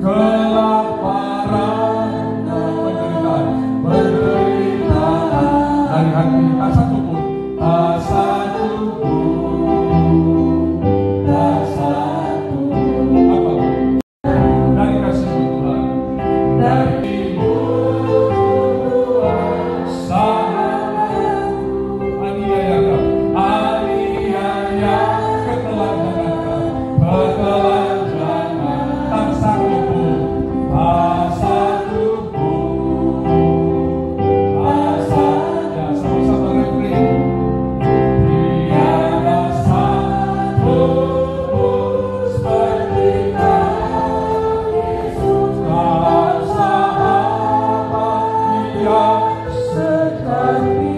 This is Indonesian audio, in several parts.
kelaparan dan penderitaan dari hati tak satu pun, tak satu pun, tak satu apapun dari kasih Tuhan, dari Tuhan sahabat aniaya ketelanjangan tak satu pun, tak satu pun, tak saja sama-sama refrain. Tiada satu pun seperti Yesus, kau sahabat yang sejati.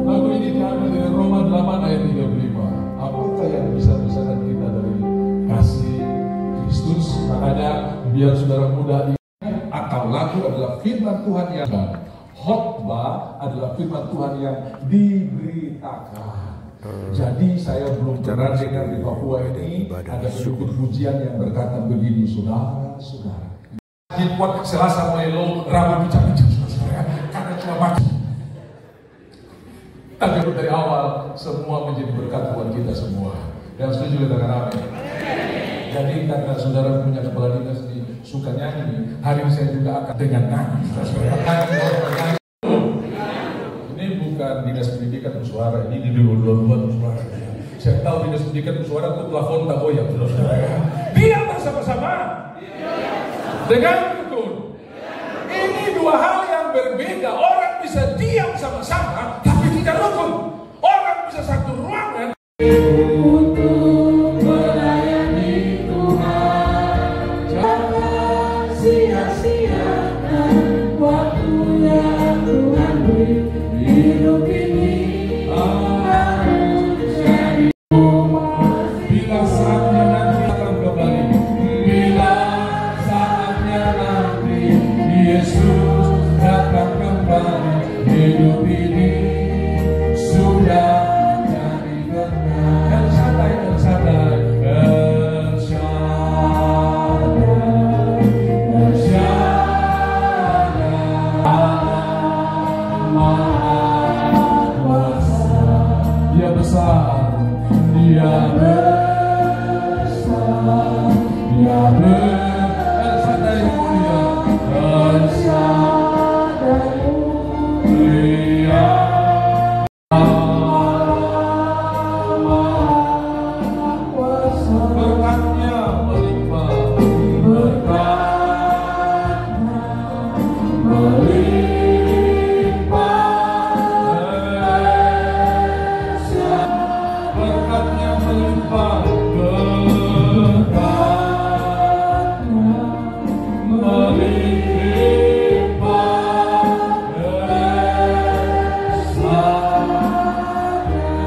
Lagu ini diambil dari Roma 8 ayat 35. Apakah yang bisa memisahkan kita dari kasih Kristus? Makanya biar saudara muda ingat, akal lagu adalah firman Tuhan yang khotbah adalah firman Tuhan yang diberitakan. Jadi saya belum pernah dengar di Papua ini ada sedikit pujian yang berkata begini, saudara-saudara. Dibuat Selasa Melo, Rabu bincang-bincang, saudara, karena cuma baca. Tapi dari awal semua menjadi berkat buat kita semua. Yang setuju dengan amin. Jadi karena saudara punya kepala dinas suka nyanyi, hari ini saya juga akan dengan nyanyi. Ini bukan dinas pendidikan bersuara, ini di dua-dua bersuara. Saya tahu dinas pendidikan bersuara itu plafon tak goyang, saudara. Diam bersama-sama dengan rukun. Ini dua hal yang berbeda. Orang bisa diam sama-sama, tapi tidak rukun. Orang bisa satu ruangan untuk melayani Tuhan. Jangan sia-siakan waktu yang Tuhan beri. Hidup ini harus jadi rumah. Bila saatnya nanti akan kembali, bila saatnya nanti Yesus datang kembali, hidup ini sudah jadi benar. Dan sadar, Dia besar, Dia besar, Dia besar dan mulia, besar dan mulia. Berkatnya melimpah, berkatnya melimpah, berkatnya melimpah, berkatnya melimpah.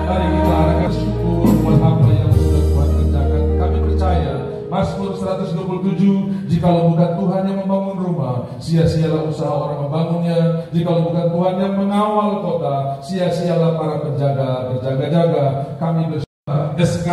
Mari kita arahkan syukur buat apa yang sudah Tuhan kerjakan. Kami percaya Mazmur 127, jikalau bukan Tuhan yang membangun rumah, sia-sialah usaha orang membangunnya. Jikalau bukan Tuhan yang mengawal kota, sia-sialah para penjaga berjaga-jaga. Kami SK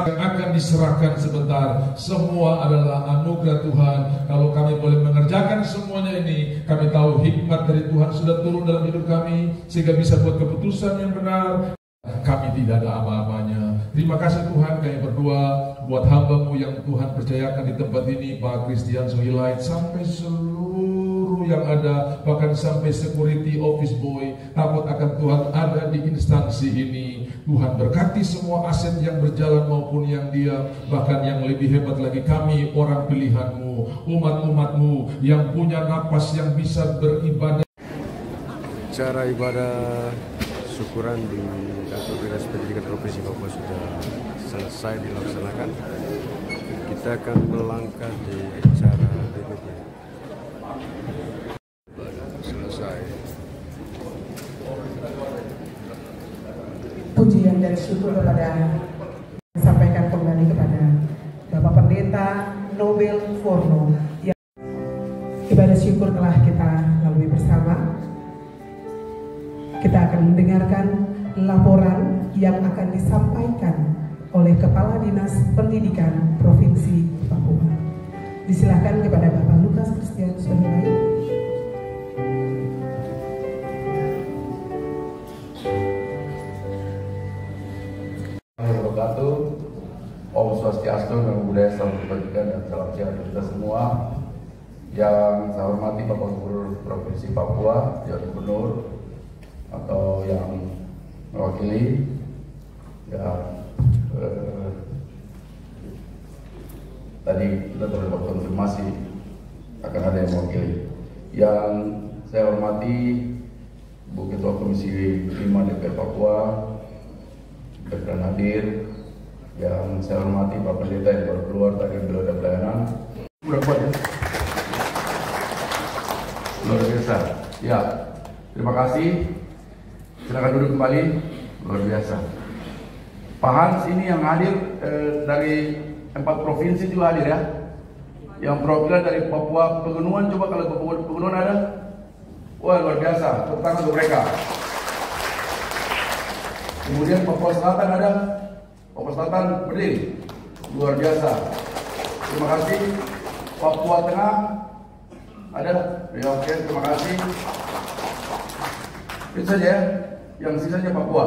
yang akan diserahkan sebentar, semua adalah anugerah Tuhan. Kalau kami boleh mengerjakan semuanya ini, kami tahu hikmat dari Tuhan sudah turun dalam hidup kami, sehingga bisa buat keputusan yang benar. Kami tidak ada apa-apanya. Terima kasih Tuhan, kami berdoa buat hamba-Mu yang Tuhan percayakan di tempat ini, Pak Christian Sohilait, sampai seluruh yang ada, bahkan sampai security office boy, takut akan Tuhan ada di instansi ini. Tuhan berkati semua aset yang berjalan maupun yang diam, bahkan yang lebih hebat lagi kami, orang pilihan-Mu, umat-umat-Mu yang punya napas yang bisa beribadah. Cara ibadah syukuran di kantor dinas pendidikan provinsi Papua sudah selesai dilaksanakan. Kita akan melangkah di cara berikutnya. Selesai. Pujian dan syukur kepada disampaikan kembali kepada Bapak Pendeta Nobel Forno. Ibadah syukur telah kita lalui bersama. Kita akan mendengarkan laporan yang akan disampaikan oleh Kepala Dinas Pendidikan Provinsi Papua. Disilakan kepada Bapak Lukas Christian Sohilai. Om Swastiastu, Namo Buddhaya, salam kebajikan dan salam sehat kita semua. Yang saya hormati Bapak Gubernur Provinsi Papua, yang Gubernur atau yang mewakili, tadi kita telah dapat konfirmasi akan ada yang mewakili. Yang saya hormati Bu Ketua Komisi 5 DPR Papua, berkenan hadir. Yang saya hormati Pak Pendeta yang baru keluar tadi beliau ada pelayanan. Udah kuat ya? Luar biasa. Ya, terima kasih. Silakan duduk kembali. Luar biasa. Pak Hans ini yang hadir dari 4 provinsi juga hadir ya. Yang perwakilan dari Papua Pegunungan, coba kalau Papua Pegunungan ada. Wah, luar biasa. Tepuk tangan untuk mereka. Kemudian Papua Selatan ada. Papua Selatan berdiri. Luar biasa. Terima kasih. Papua Tengah ada. Ya, oke, terima kasih. Itu saja ya. Yang sisanya Papua.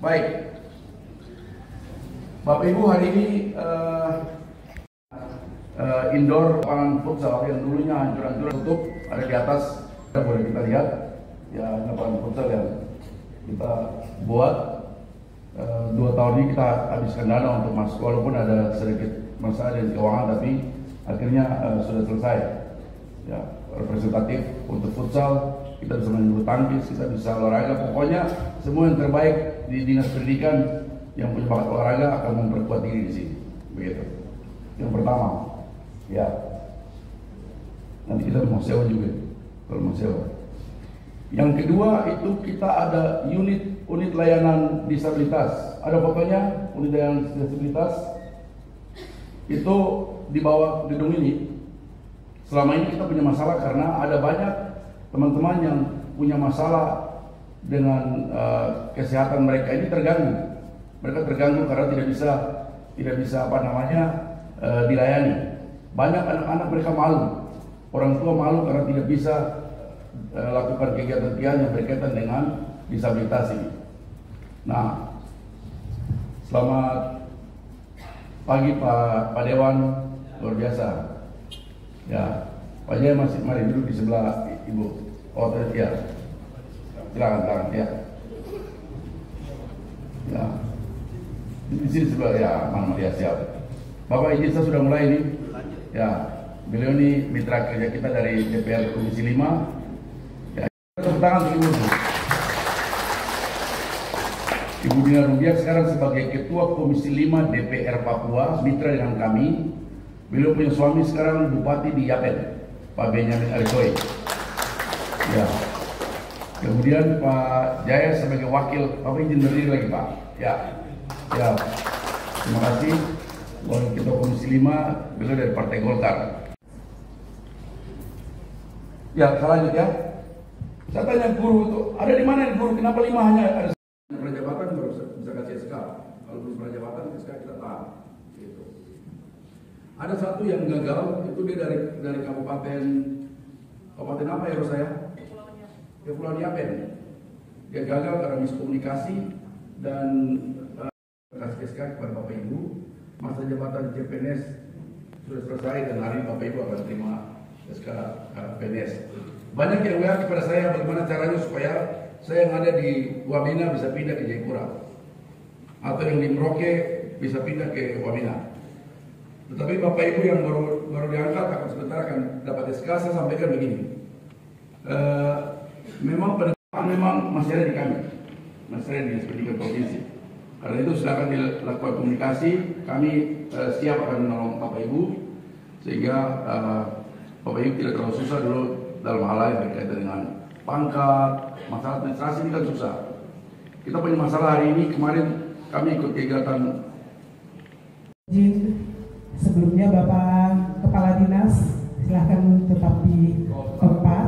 Baik. Bapak Ibu, hari ini indoor lapangan futsal yang dulunya hancur-hancur tutup, ada di atas. Boleh kita lihat ya, lapangan futsal yang kita buat 2 tahun ini kita habiskan dana untuk masuk, walaupun ada sedikit masalah dari keuangan, tapi akhirnya sudah selesai ya. Representatif untuk futsal, kita bisa main bulu tangkis, kita bisa olahraga, pokoknya semua yang terbaik di Dinas Pendidikan yang punya bakat olahraga akan memperkuat diri di sini, begitu. Yang pertama, ya. Nanti kita mau sewa juga, kalau mau sewa. Yang kedua itu kita ada unit layanan disabilitas. Ada fotonya, unit layanan disabilitas itu di bawah gedung ini. Selama ini kita punya masalah karena ada banyak teman-teman yang punya masalah dengan kesehatan mereka ini terganggu. Mereka terganggu karena tidak bisa dilayani. Banyak anak-anak mereka malu, orang tua malu karena tidak bisa lakukan kegiatan-kegiatan yang berkaitan dengan disabilitas ini. Nah, selamat pagi Pak Dewan, luar biasa. Ya, Pak Jaya masih mari duduk di sebelah Ibu. Oh, ya. Silakan ya. Ya. Di sini sebelah ya, Mang Maria siap. Bapak izin saya sudah mulai ini. Ya, beliau ini mitra kerja kita dari DPR Komisi 5. Ya, tepuk tangan untuk Ibu. Ibu Dina Rubiak sekarang sebagai Ketua Komisi 5 DPR Papua, mitra dengan kami. Beliau punya suami sekarang Bupati di Yapen, Pak Benyamin Arisoy. Ya. Kemudian Pak Jaya sebagai wakil, Bapak izin berdiri lagi Pak. Ya. Ya. Terima kasih. Wakil Ketua Komisi 5, beliau dari Partai Golkar. Ya, selanjutnya ya. Saya tanya guru itu, ada di mana guru? Kenapa 5 hanya ada? Prajabatan baru bisa kasih SK. Kalau belum prajabatan SK kita tahan. Gitu. Ada satu yang gagal, itu dia dari kabupaten apa ya saya? Kepulauan Yapen. Dia gagal karena miskomunikasi dan kasih SK kepada Bapak Ibu. Masa jabatan CPNS sudah selesai dan hari ini Bapak Ibu akan terima SK PNS. Banyak yang WA kepada saya bagaimana caranya supaya saya yang ada di Wamena bisa pindah ke Jayapura, atau yang di Merauke bisa pindah ke Wamena. Tetapi Bapak Ibu yang baru diangkat akan sebentar akan dapat SK. Saya sampaikan begini, memang masih ada di kami, masih ada di Dinas Pendidikan Provinsi. Karena itu silakan dilakukan komunikasi. Kami siap akan menolong Bapak Ibu sehingga Bapak Ibu tidak terlalu susah dulu dalam hal lain berkaitan dengan pangkat, masalah administrasi ini kan susah. Kita punya masalah hari ini, kemarin kami ikut kegiatan. Sebelumnya Bapak Kepala Dinas, silahkan tetap di tempat.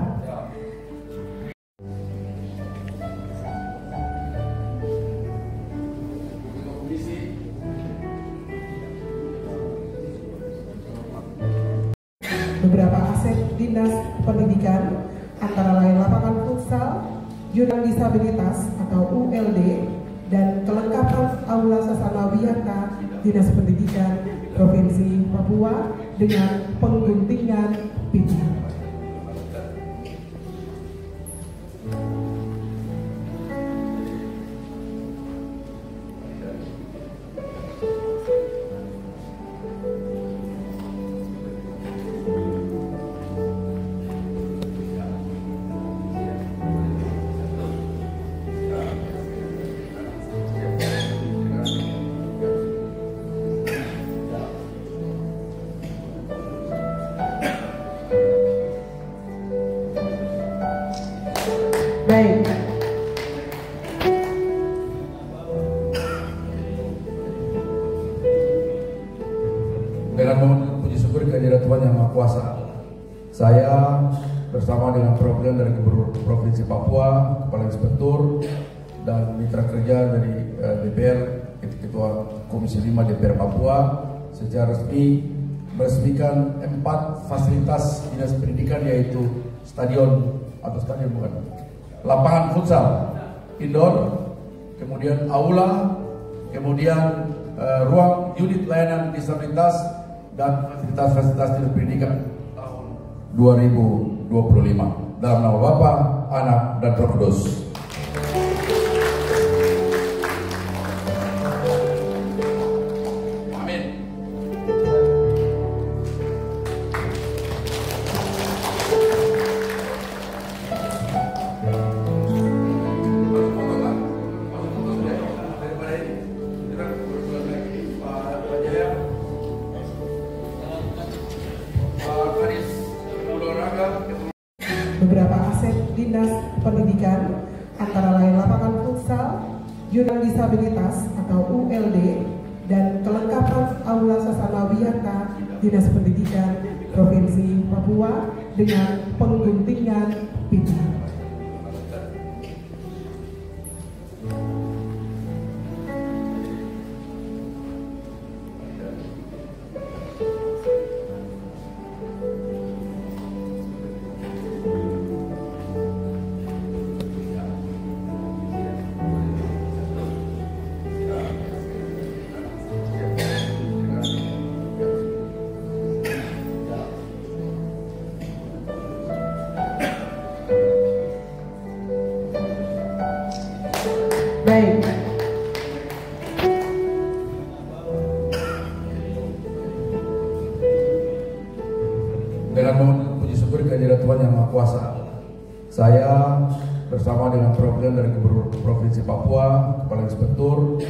beberapa aset dinas pendidikan, antara lain lapangan futsal, unit disabilitas atau ULD, dan kelengkapan aula sasana wiyata Dinas Pendidikan Provinsi Papua dengan pengguntingan pimpinan. Baik. Dengan memohon puji syukur kehadirat Tuhan Yang Maha Kuasa, saya bersama dengan perwakilan dari Gubernur Provinsi Papua, Kepala Inspektur, dan mitra kerja dari DPR, Ketua Komisi 5 DPR Papua, secara resmi meresmikan 4 fasilitas dinas pendidikan, yaitu lapangan futsal indoor, kemudian aula, kemudian ruang unit layanan disabilitas, dan fasilitas-fasilitas dinas pendidikan tahun 2025. Dalam nama Bapa, Anak, dan Roh Kudus. Beberapa aset dinas pendidikan, antara lain lapangan futsal, unit disabilitas atau ULD, dan kelengkapan aula sasana wiyata Dinas Pendidikan Provinsi Papua dengan pengguntingan pimpinan. Baik. Dengan memohon puji syukur kehadirat Tuhan Yang Maha Kuasa, saya bersama dengan perwakilan dari Gubernur Provinsi Papua, Kepala Inspektur,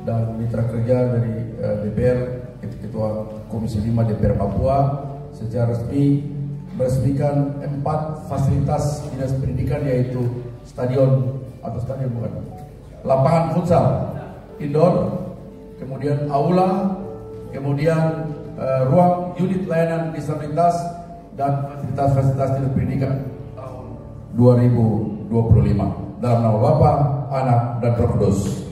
dan mitra kerja dari DPR, Ketua Komisi 5 DPR Papua, secara resmi meresmikan 4 fasilitas dinas pendidikan, yaitu lapangan futsal indoor, kemudian aula, kemudian ruang unit layanan disabilitas, dan fasilitas-fasilitas dinas pendidikan tahun 2025. Dalam nama Bapa, Anak, dan Roh Kudus.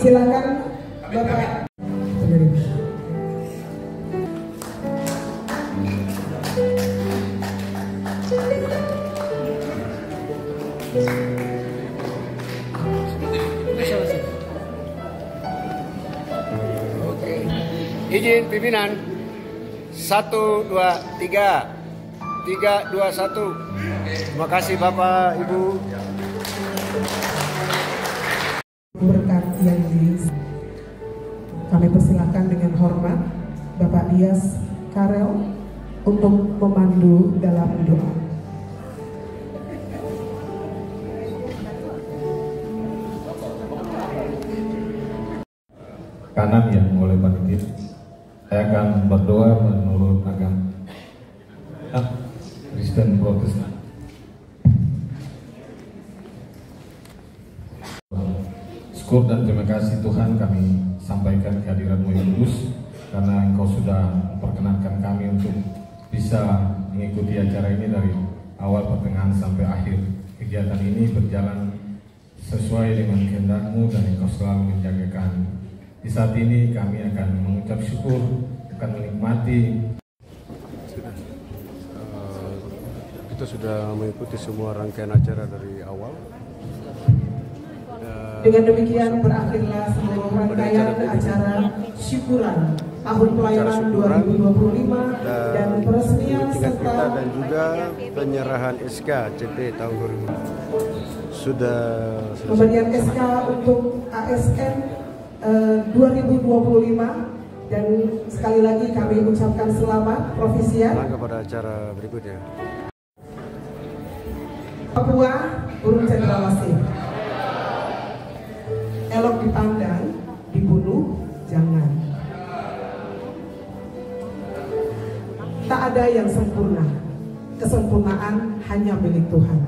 Silakan Bapak. Oke. Izin pimpinan. 1, 2, 3. 3, 2, 1. Terima kasih Bapak, Ibu. Berkat yang kami persilakan dengan hormat Bapak Dias Karel untuk memandu dalam doa. Kanan yang oleh panitia, saya akan berdoa menurut agama Kristen Protestan. Syukur dan terima kasih Tuhan kami sampaikan kehadirat-Mu yang kudus, karena Engkau sudah memperkenankan kami untuk bisa mengikuti acara ini dari awal, pertengahan sampai akhir. Kegiatan ini berjalan sesuai dengan kehendak-Mu dan Engkau selalu menjaga kami. Di saat ini kami akan mengucap syukur, akan menikmati. Kita sudah mengikuti semua rangkaian acara dari awal. Dengan demikian berakhirlah seluruh rangkaian acara syukuran tahun pelayanan 2025 dan peresmian serta dan juga penyerahan SK CP tahun 2000. Sudah pemberian SK untuk ASN 2025, dan sekali lagi kami ucapkan selamat Provisian. Langkah pada acara berikutnya. Papua Burung Cendrawasih. Elok dipandang, dibunuh jangan. Tak ada yang sempurna, kesempurnaan hanya milik Tuhan.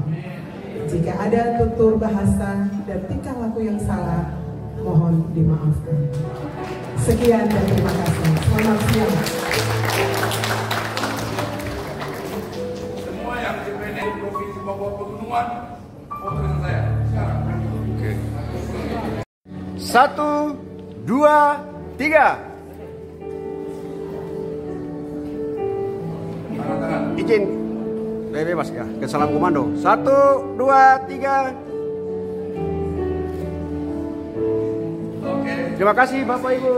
Jika ada tutur bahasa dan tingkah laku yang salah, mohon dimaafkan. Sekian dan terima kasih. Selamat siang. Semua yang di Provinsi Papua Pegunungan, foto dengan saya sekarang. Oke. 1, 2, 3. Izin bebas ya, ke salam komando. 1, 2, 3. Oke. Terima kasih Bapak Ibu.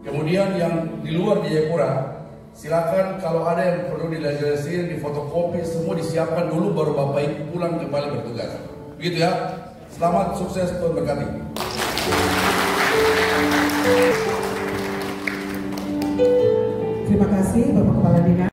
Kemudian yang di luar Jayapura, silakan kalau ada yang perlu dilajelaskan, difotokopi, semua disiapkan dulu baru Bapak Ibu pulang kembali bertugas. Begitu ya. Selamat, sukses, Tuhan berkati. Terima kasih Bapak Kepala Dinas.